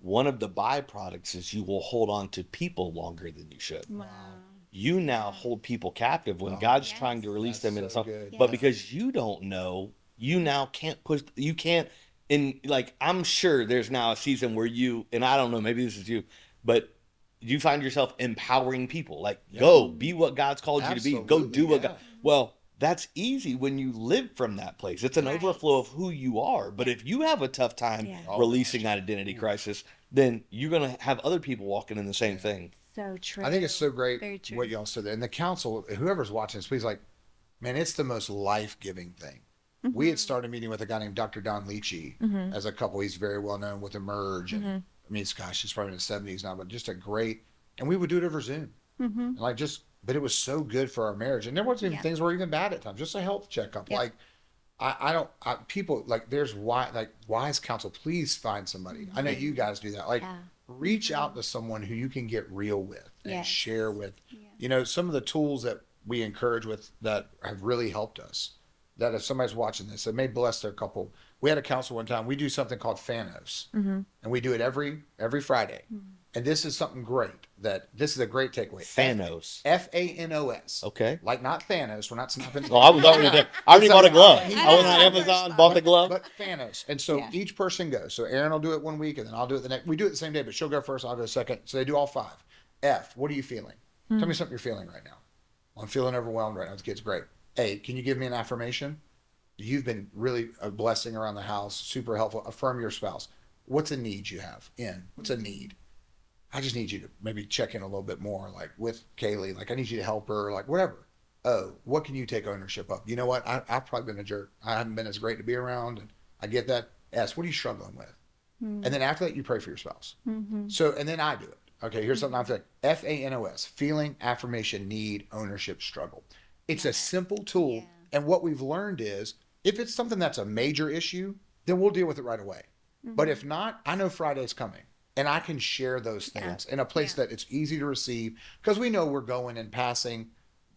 one of the byproducts is you will hold on to people longer than you should. Wow. You now hold people captive when God's trying to release them into something. But because you don't know, you now can't push. You can't. And like I'm sure there's now a season where you, and I don't know, maybe this is you, but you find yourself empowering people. Like, go be what God's called you to be. Go do what God. Well, that's easy when you live from that place. It's an overflow of who you are. But if you have a tough time releasing that identity crisis, then you're going to have other people walking in the same thing. So true. I think it's so great what y'all said there. And the council, whoever's watching this, please, like, man, it's the most life-giving thing. We had started meeting with a guy named Dr. Don Leachy as a couple. He's very well known with Emerge. And I mean, gosh, he's probably in his 70s now, but just a great, and we would do it over Zoom. And like but it was so good for our marriage. And there wasn't even things were even bad at times, just a health checkup. Like, people, like, there's wise counsel, please find somebody. I know you guys do that. Like, reach out to someone who you can get real with and share with. You know, some of the tools that we encourage with that have really helped us, that if somebody's watching this, it may bless their couple. We had a council one time. We do something called Fanos, and we do it every Friday. And this is something great. This is a great takeaway. Fanos. Fanos. Okay. Like not Thanos. We're not snapping. Oh, I was already there. I already bought a glove. I went on Amazon, bought the glove. But Fanos. And so each person goes. So Erin will do it one week, and then I'll do it the next. We do it the same day, but she'll go first. I'll go second. So they do all 5. F. What are you feeling? Tell me something you're feeling right now. Well, I'm feeling overwhelmed right now. The kid's great. A. Can you give me an affirmation? You've been really a blessing around the house, super helpful. Affirm your spouse. What's a need you have? N. What's a need? I just need you to maybe check in a little bit more, like with Kaylee. Like, I need you to help her, like whatever. Oh, what can you take ownership of? You know what? I've probably been a jerk. I haven't been as great to be around, and I get that. S. What are you struggling with? And then after that, you pray for your spouse. So, and then I do it. Okay, here's something I'm feeling. Fanos. Feeling, affirmation, need, ownership, struggle. It's a simple tool. And what we've learned is, if it's something that's a major issue, then we'll deal with it right away. But if not, I know Friday's coming. And I can share those things in a place that it's easy to receive, because we know we're going and passing.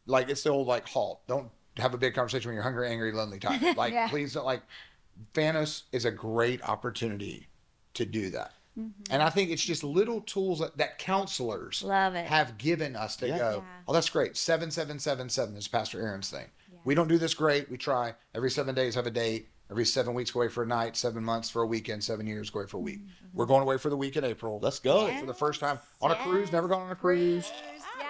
Like, it's the old, like, halt. Don't have a big conversation when you're hungry, angry, lonely, tired. Like, please don't, like, Fanos is a great opportunity to do that. And I think it's just little tools that counselors have given us to go, oh, that's great. 7777 is Pastor Erin's thing. We don't do this great. We try every 7 days, have a date. Every 7 weeks, go away for a night. 7 months for a weekend. 7 years, go away for a week. We're going away for the week in April. Let's go. For the first time on a cruise. Never gone on a cruise.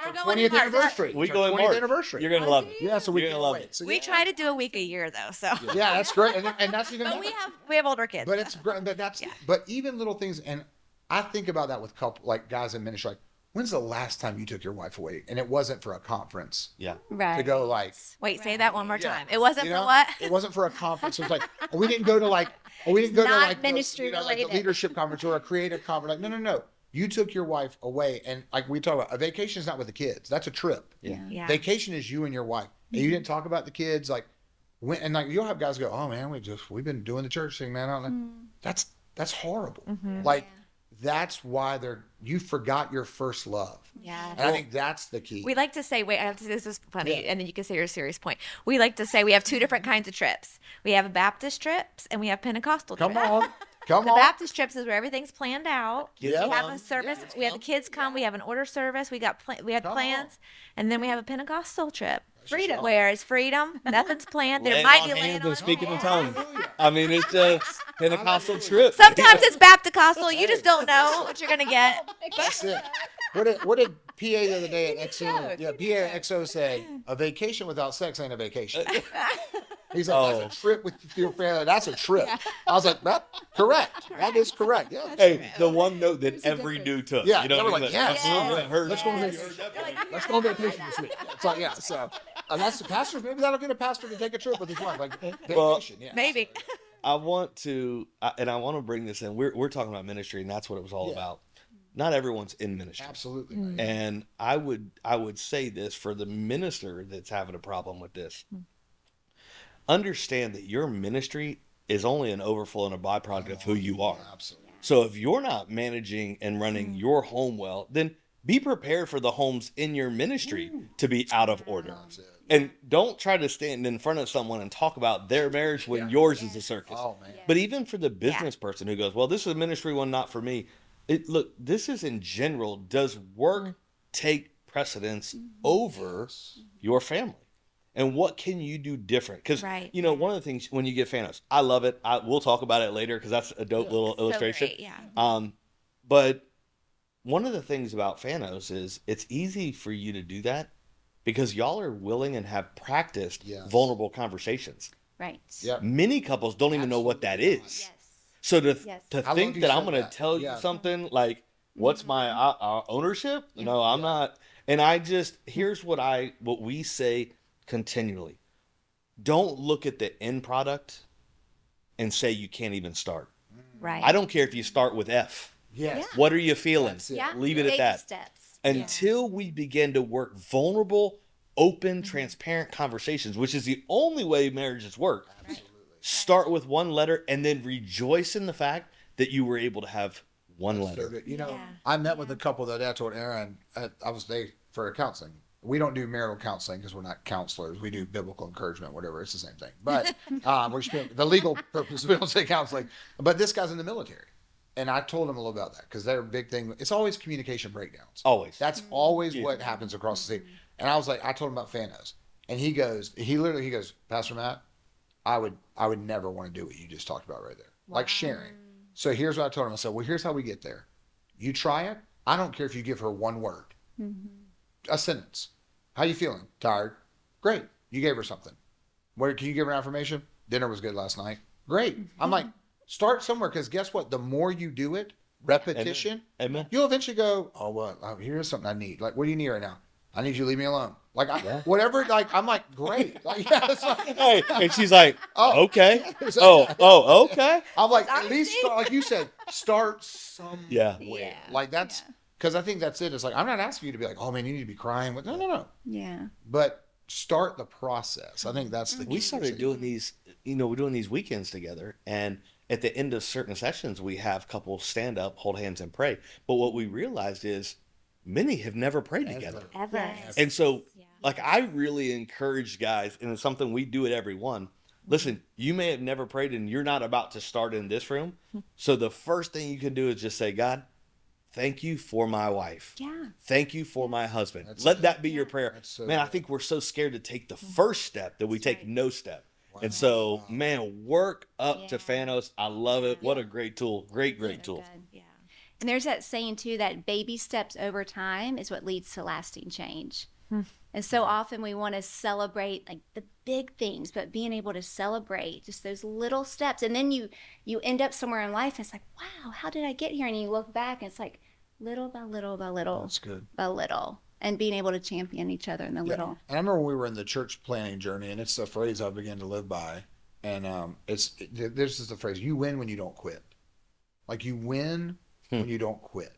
For 20th anniversary. We go in 20th March. anniversary. You're gonna love it. Yeah, so You're gonna love it. So, We try to do a week a year though, so. Yeah, that's great, and that's even. But we have older kids. But it's great. But even little things, and I think about that with guys in ministry. Like, when's the last time you took your wife away? And it wasn't for a conference. Yeah. Right. To go like. Wait, say that one more time. It wasn't for what? It wasn't for a conference. It was like, we didn't go to like, we didn't go to not like ministry like related. the leadership conference or a creative conference. Like, no. you took your wife away, and like we talk about, a vacation is not with the kids. That's a trip. Yeah. Vacation is you and your wife. And you didn't talk about the kids. Like, and like you'll have guys go, oh man, we've been doing the church thing, man. I don't know. That's horrible. Like, that's why you forgot your first love. Yeah. And I think that's the key. We like to say, this is funny, and then you can say your serious point. We like to say we have two different kinds of trips. We have Baptist trips and we have Pentecostal trips. Come The on. Baptist trips is where everything's planned out. Yeah. We have a service. We have the kids come. We have an order service. We had plans, and then we have a Pentecostal trip. Freedom, where it's freedom. Nothing's planned. There might be laying on speaking in hands. tongues. I mean, it's a Pentecostal trip. Sometimes it's Baptist-costal. You just don't know what you're gonna get. That's it. What did PA the other day at XO? Yeah, PA at XO said, a vacation without sex ain't a vacation. He's like, that's a trip with your family. That's a trip. I was like, correct. That is correct. Yeah. Hey, the one note that every dude took. Yeah, you know, they were like, yes. Let's go on vacation. Let's go on vacation this week. It's like, yeah. So, and that's the pastor. Maybe that'll get a pastor to take a trip with his wife, like vacation. Yeah. Maybe. I want to bring this in. We're talking about ministry, and that's what it was all about. Not everyone's in ministry. Absolutely. And I would say this for the minister that's having a problem with this. Understand that your ministry is only an overflow and a byproduct of who you are. Absolutely. So if you're not managing and running your home well, then be prepared for the homes in your ministry to be out of order. And don't try to stand in front of someone and talk about their marriage when yours is a circus. Oh, man. But even for the business person who goes, well, this is a ministry one, not for me. Look, this is in general, does work take precedence over your family? And what can you do different? Because, you know, one of the things when you get Fanos, I love it. We'll talk about it later because that's a dope little illustration. Great, yeah. But one of the things about Fanos is it's easy for you to do that because y'all are willing and have practiced vulnerable conversations. Right. Yep. Many couples don't even know what that is. Yes. So to How long think do you that I'm say going to that? tell you something like, what's my ownership? No, I'm not. And here's what we say continually. Don't look at the end product and say you can't even start. Right. I don't care if you start with F. Yes. What are you feeling? Yeah. Leave it at Baby that. steps. Until we begin to work vulnerable, open, transparent conversations, which is the only way marriages work. Absolutely. Start with one letter and then rejoice in the fact that you were able to have one letter. So, you know, I met with a couple that I told Erin, I was there for counseling. We don't do marital counseling because we're not counselors. We do biblical encouragement, whatever. It's the same thing. But the legal purpose, we don't say counseling. But this guy's in the military. And I told him a little about that because their big thing, it's always communication breakdowns. Always. That's always what happens across the sea. And I was like, I told him about Fanos. And he goes, Pastor Matt, I would never want to do what you just talked about right there. Like sharing. So here's what I told him. I said, well, here's how we get there. You try it. I don't care if you give her one word, a sentence. How you feeling? Tired? Great. You gave her something. Where can you give her an affirmation? Dinner was good last night. Great. I'm like, start somewhere because guess what? The more you do it, repetition, Amen. you'll eventually go, oh, what? Oh, here's something I need. Like, what do you need right now? I need you to leave me alone. Like, whatever. Like, I'm like, great. Like, it's like, hey, and she's like, Oh. okay. Okay. I'm like, at least start, like you said, start somewhere. Yeah. Like that's because I think that's it. It's like I'm not asking you to be like, oh man, you need to be crying. No. Yeah. But start the process. I think that's the key. We started doing these, we're doing these weekends together, and at the end of certain sessions, we have couples stand up, hold hands, and pray. But what we realized is many have never prayed together. Ever. Yes. And so, like, I really encourage guys, and it's something we do at every one. Listen, you may have never prayed, and you're not about to start in this room. So the first thing you can do is just say, God, thank you for my wife. Yeah. Thank you for my husband. Let that be your prayer. So Man, I good. think we're so scared to take the first step that we take no step. And so, man, work up to Fanos. I love it. What a great tool. Great tool. Yeah. And there's that saying too that baby steps over time is what leads to lasting change. And so often we want to celebrate like the big things, but being able to celebrate just those little steps, and then you end up somewhere in life. And it's like, wow, how did I get here? And you look back, and it's like little by little by little, That's good. by little, and being able to champion each other in the little. And I remember when we were in the church planning journey, and it's a phrase I began to live by. And this is the phrase: you win when you don't quit. Like you win when you don't quit.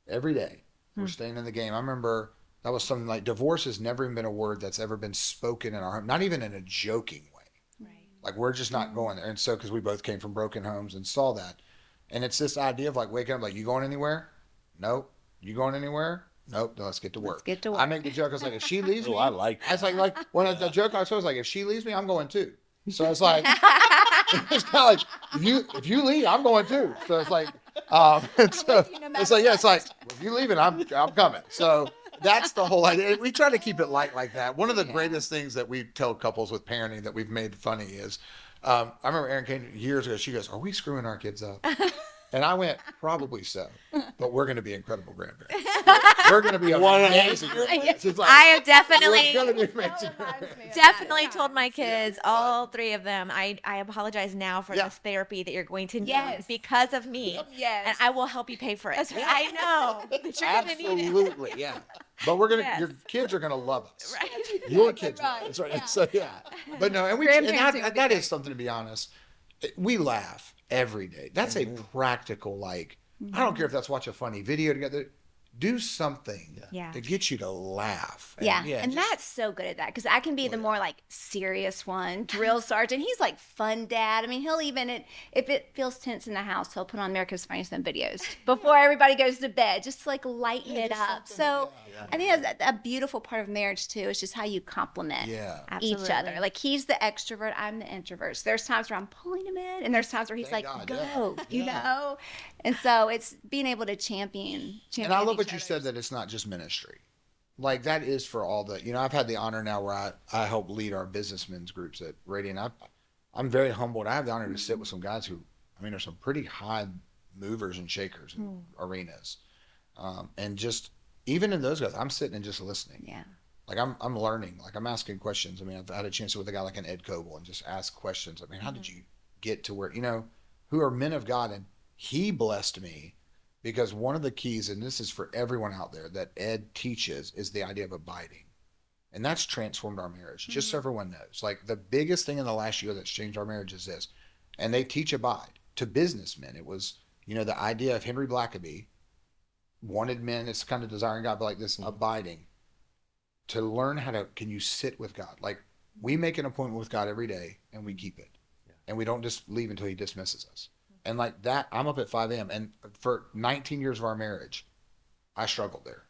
every day. We're staying in the game. I remember that was something like divorce has never even been a word that's ever been spoken in our home, not even in a joking way. Right. Like we're just not going there. And so, because we both came from broken homes and saw that. And it's this idea of like waking up, like, you going anywhere? Nope. You going anywhere? Nope. Then let's get to work. Let's get to work. I make the joke. I was like, if she leaves me, I like it's like when the joke I was like, if she leaves me, I'm going too. So it's like, it's kind of like, if you leave, I'm going too. So it's like, it's like, yeah, it's like, if you leave it, I'm coming. So that's the whole idea. We try to keep it light like that. One of the greatest things that we tell couples with parenting that we've made funny is, I remember Erin came years ago. She goes, "Are we screwing our kids up?" And I went, "Probably so, but we're going to be incredible grandparents. We're going to be amazing grandparents." It's like, I have definitely we're going to be amazing grandparents. definitely told my kids, all three of them, I apologize now for this therapy that you're going to need because of me. Yes. And I will help you pay for it. I know that you're going to need it. Absolutely, yeah. But we're gonna, your kids are gonna love us. Right. Your kids, Right. that's right. Yeah. So but no, and that is something, to be honest. We laugh every day. That's a practical, like, I don't care if that's watch a funny video together. Do something to get you to laugh. And Matt's so good at that, because I can be the more like serious one, drill sergeant. He's like fun dad. I mean, he'll even, if it feels tense in the house, he'll put on America's Funniest Home Videos before everybody goes to bed, just to like lighten it up. So I think that's a beautiful part of marriage too. It's just how you complement each other. Like, he's the extrovert, I'm the introvert. So there's times where I'm pulling him in, and there's times where he's go, you know? And so it's being able to champion and I love what you said, that it's not just ministry. Like, that is for all the, I've had the honor now where I help lead our businessmen's groups at Radiant. I'm very humbled. I have the honor to sit with some guys who, are some pretty high movers and shakers in arenas. And just, even in those guys, I'm sitting and just listening. Yeah. Like, I'm learning. Like, I'm asking questions. I've had a chance with a guy like an Ed Coble and just ask questions. How did you get to where, who are men of God? And he blessed me, because one of the keys, and this is for everyone out there, that Ed teaches, is the idea of abiding. And that's transformed our marriage, just so everyone knows. Like, the biggest thing in the last year that's changed our marriage is this. And they teach abide to businessmen. It was, the idea of Henry Blackaby wanted men, it's kind of desiring God, but like this abiding, to learn how to, can you sit with God? Like, we make an appointment with God every day and we keep it. And we don't just leave until he dismisses us. And like that, I'm up at 5 a.m. And for 19 years of our marriage, I struggled there.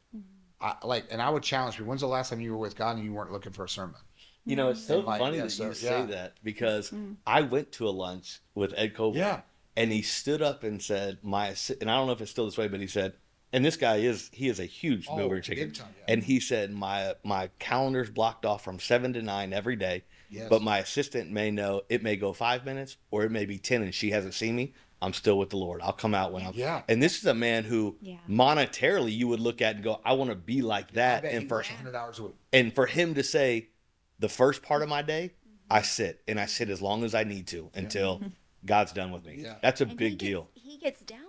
And I would challenge people, when's the last time you were with God and you weren't looking for a sermon? It's so funny that you say that, because I went to a lunch with Ed Coble, and he stood up and said, and I don't know if it's still this way, but he said, and this guy is a huge mover chicken. And he said, my calendar's blocked off from 7 to 9 every day. Yes. But my assistant may know it may go 5 minutes or it may be 10 and she hasn't seen me. I'm still with the Lord. I'll come out when I'm. Yeah. And this is a man who monetarily you would look at and go, I want to be like that. And for 100 hours a week. And for him to say, the first part of my day, I sit, and I sit as long as I need to until God's done with me. Yeah. That's a big deal. He gets downloads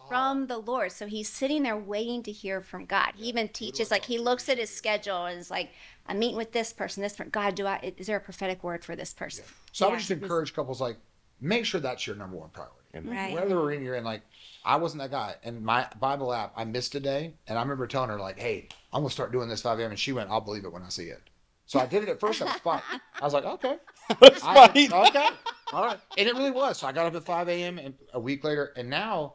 from the Lord. So he's sitting there waiting to hear from God. He even teaches, like, he looks at his schedule and is like, I'm meeting with this person, God, is there a prophetic word for this person? Yeah. So I would just encourage couples, like, make sure that's your number one priority. Right. Whatever arena you're in, like, I wasn't that guy. And my Bible app, I missed a day, and I remember telling her, like, hey, I'm going to start doing this 5 a.m. And she went, I'll believe it when I see it. So I did it at first. I was fine. I was like, okay. That's fine. Okay. All right. And it really was. So I got up at 5 a.m. and a week later, and now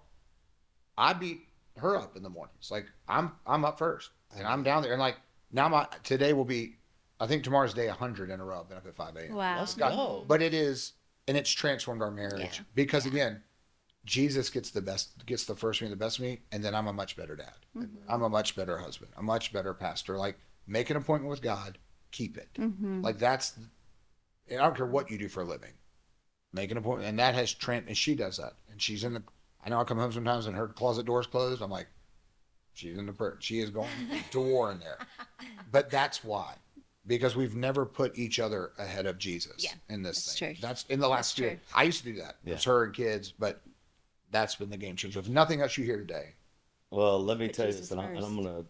I beat her up in the mornings. Like, I'm up first, and I'm down there. And, like, now today will be, I think tomorrow's day 100 in a row. I've been up at 5 a.m. Wow. Let's go. But it is, and it's transformed our marriage because, again, Jesus gets the first me and the best me, and then I'm a much better dad. Mm-hmm. I'm a much better husband, a much better pastor. Like, make an appointment with God, keep it. Mm-hmm. Like, and I don't care what you do for a living. Make an appointment, and that has and she does that. And she's I know I come home sometimes and her closet door's closed. I'm like, she is going to war in there. But that's why. Because we've never put each other ahead of Jesus in this thing. True. That's in the last year. I used to do that. It's her and kids, but that's been the game changer. If nothing else you hear today. Well, let me tell you this, and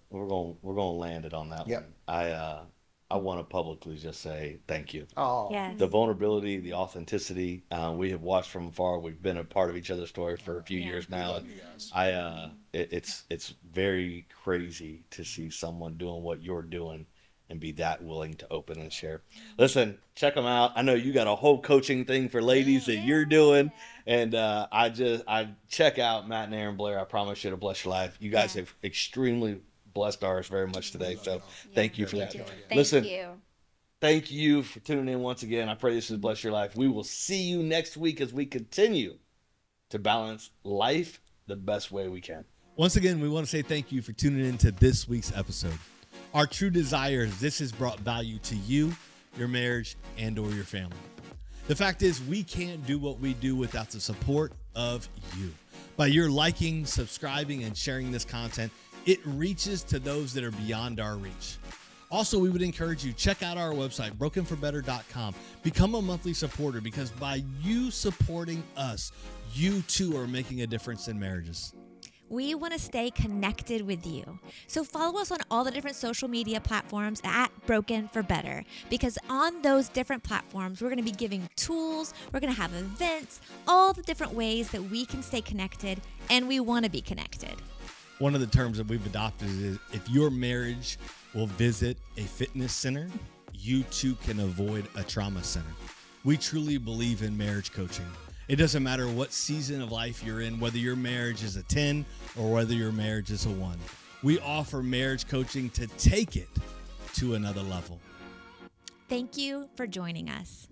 we're gonna land it on that one. I want to publicly just say thank you. Oh, Yes. The vulnerability, the authenticity. We have watched from afar. We've been a part of each other's story for a few years now. love you guys. It's very crazy to see someone doing what you're doing and be that willing to open and share. Listen, check them out. I know you got a whole coaching thing for ladies that you're doing, and I check out Matt and Erin Blair. I promise you, it'll bless your life. You guys have extremely blessed ours very much today. So thank you for that. Listen, thank you for tuning in once again. I pray this has blessed your life. We will see you next week as we continue to balance life the best way we can. Once again, we want to say thank you for tuning in to this week's episode. Our true desire is this has brought value to you, your marriage, and or your family. The fact is, we can't do what we do without the support of you. By your liking, subscribing, and sharing this content, it reaches to those that are beyond our reach. Also, we would encourage you, check out our website, brokenforbetter.com. Become a monthly supporter, because by you supporting us, you too are making a difference in marriages. We want to stay connected with you. So follow us on all the different social media platforms at Broken for Better, because on those different platforms, we're going to be giving tools, we're going to have events, all the different ways that we can stay connected, and we want to be connected. One of the terms that we've adopted is if your marriage will visit a fitness center, you too can avoid a trauma center. We truly believe in marriage coaching. It doesn't matter what season of life you're in, whether your marriage is a 10 or whether your marriage is a 1. We offer marriage coaching to take it to another level. Thank you for joining us.